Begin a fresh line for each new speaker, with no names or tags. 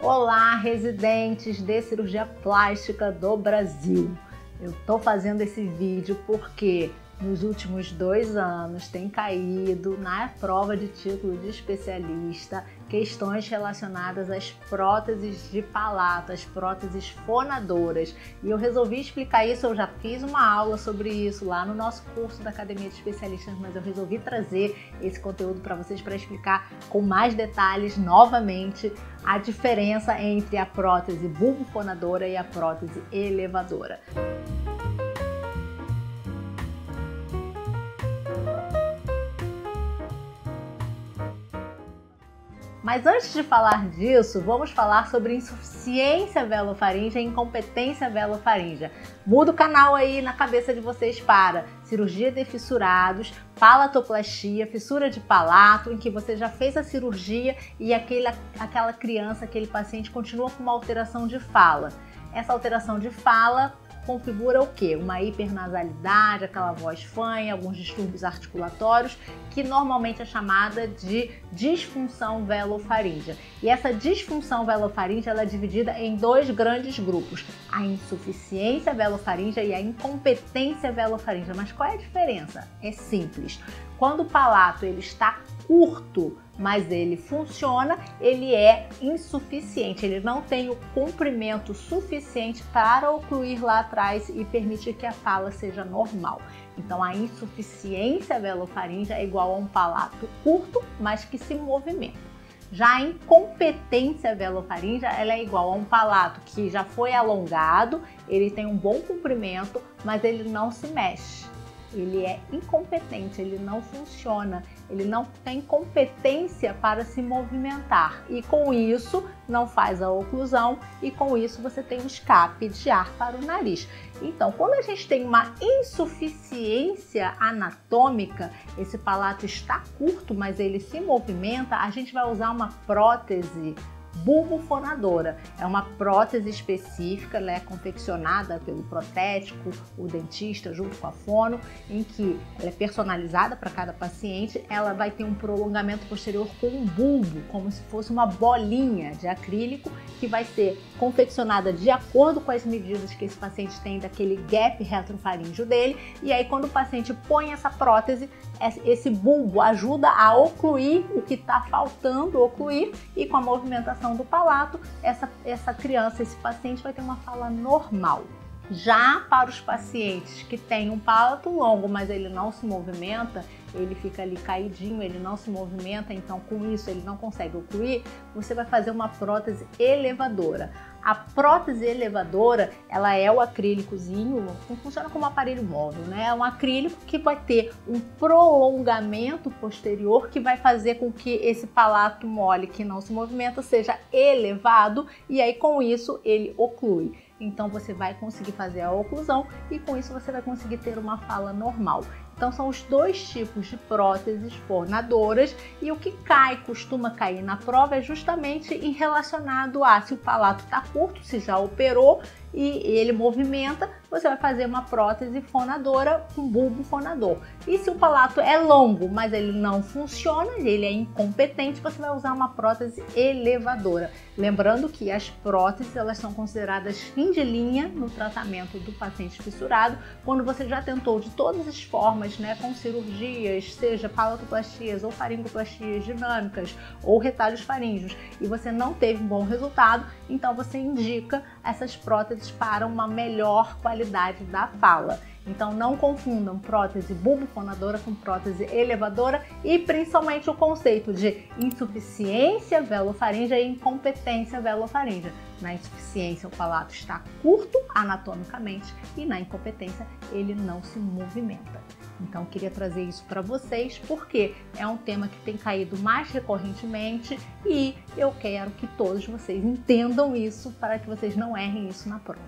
Olá, residentes de cirurgia plástica do Brasil! Eu estou fazendo esse vídeo porque nos últimos 2 anos tem caído na prova de título de especialista questões relacionadas às próteses de palato, às próteses fonadoras. E eu resolvi explicar isso, eu já fiz uma aula sobre isso lá no nosso curso da Academia de Especialistas, mas eu resolvi trazer esse conteúdo para vocês para explicar com mais detalhes novamente a diferença entre a prótese bulbofonadora e a prótese elevadora. Mas antes de falar disso, vamos falar sobre insuficiência velofaríngea e incompetência velofaríngea. Muda o canal aí na cabeça de vocês para cirurgia de fissurados, palatoplastia, fissura de palato, em que você já fez a cirurgia e aquela criança, aquele paciente continua com uma alteração de fala. Essa alteração de fala configura o quê? Uma hipernasalidade, aquela voz fanha, alguns distúrbios articulatórios, que normalmente é chamada de disfunção velofaríngea. E essa disfunção velofaríngea ela é dividida em 2 grandes grupos, a insuficiência velofaríngea e a incompetência velofaríngea. Mas qual é a diferença? É simples. Quando o palato ele está curto, mas ele funciona, ele é insuficiente, ele não tem o comprimento suficiente para ocluir lá atrás e permitir que a fala seja normal. Então a insuficiência velofaríngea é igual a um palato curto, mas que se movimenta. Já a incompetência velofaríngea ela é igual a um palato que já foi alongado, ele tem um bom comprimento, mas ele não se mexe. Ele é incompetente, ele não funciona, ele não tem competência para se movimentar e com isso não faz a oclusão e com isso você tem um escape de ar para o nariz. Então, quando a gente tem uma insuficiência anatômica, esse palato está curto, mas ele se movimenta, a gente vai usar uma prótese bulbofonadora. É uma prótese específica, ela é confeccionada pelo protético, o dentista junto com a fono, em que ela é personalizada para cada paciente. Ela vai ter um prolongamento posterior com um bulbo, como se fosse uma bolinha de acrílico, que vai ser confeccionada de acordo com as medidas que esse paciente tem daquele gap retrofaríngeo dele. E aí quando o paciente põe essa prótese, esse bulbo ajuda a ocluir o que está faltando ocluir e com a movimentação do palato, essa criança, esse paciente vai ter uma fala normal. Já para os pacientes que têm um palato longo, mas ele não se movimenta, ele fica ali caidinho, ele não se movimenta, então com isso ele não consegue ocluir, você vai fazer uma prótese elevadora. A prótese elevadora, ela é o acrílicozinho, funciona como um aparelho móvel, né? É um acrílico que vai ter um prolongamento posterior que vai fazer com que esse palato mole que não se movimenta seja elevado e aí com isso ele oclui. Então você vai conseguir fazer a oclusão e com isso você vai conseguir ter uma fala normal. Então são os 2 tipos de próteses fonadoras e o que costuma cair na prova é justamente em relacionado a se o palato está curto, se já operou e ele movimenta, você vai fazer uma prótese fonadora com bulbo fonador. E se o palato é longo, mas ele não funciona, ele é incompetente, você vai usar uma prótese elevadora. Lembrando que as próteses elas são consideradas fim de linha no tratamento do paciente fissurado, quando você já tentou de todas as formas, né, com cirurgias, seja palatoplastias ou faringoplastias dinâmicas ou retalhos faríngeos, e você não teve um bom resultado, então você indica essas próteses para uma melhor qualidade da fala. Então não confundam prótese bulbofonadora com prótese elevadora e principalmente o conceito de insuficiência velofaríngea e incompetência velofaríngea. Na insuficiência o palato está curto anatomicamente e na incompetência ele não se movimenta. Então queria trazer isso para vocês porque é um tema que tem caído mais recorrentemente e eu quero que todos vocês entendam isso para que vocês não errem isso na prova.